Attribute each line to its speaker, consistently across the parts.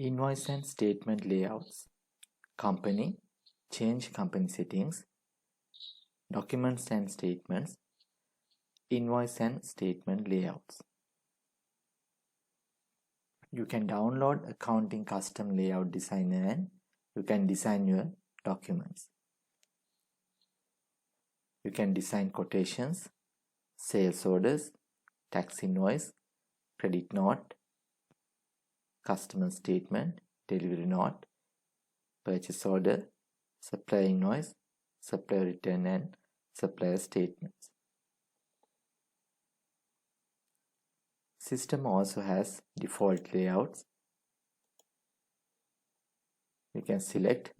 Speaker 1: Invoice and statement layouts. Company, change company settings. Documents and statements. Invoice and statement layouts. You can download accounting custom layout designer and you can design your documents. You can design quotations, sales orders, tax invoice, credit note, customer statement, delivery note, purchase order, supplier invoice, supplier return and supplier statements. System also has default layouts. You can select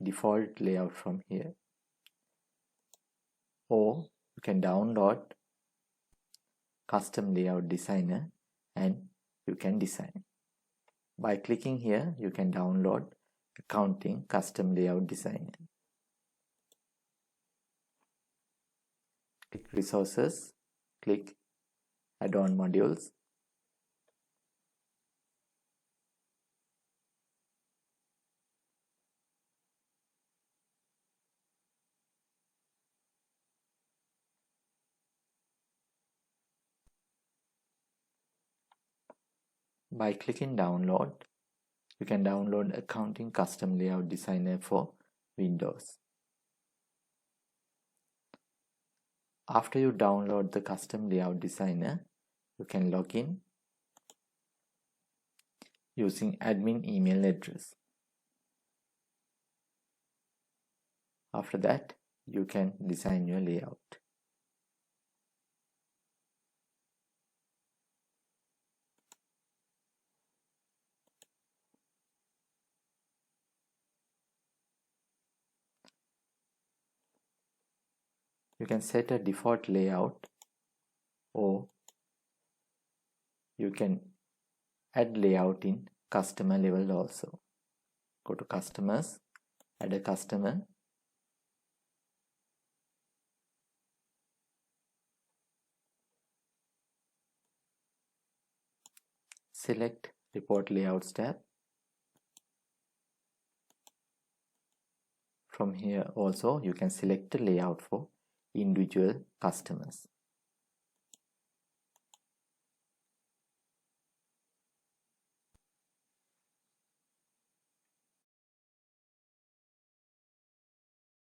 Speaker 1: default layout from here, or you can download custom layout designer and you can design. By clicking here, you can download accounting custom layout designer. Click resources, click add-on modules. By clicking download, you can download accounting custom layout designer for Windows. After you download the custom layout designer, you can log in using admin email address. After that, you can design your layout. You can set a default layout, or you can add layout in customer level also. Go to customers, add a customer. Select report layouts tab. From here also you can select the layout for individual customers.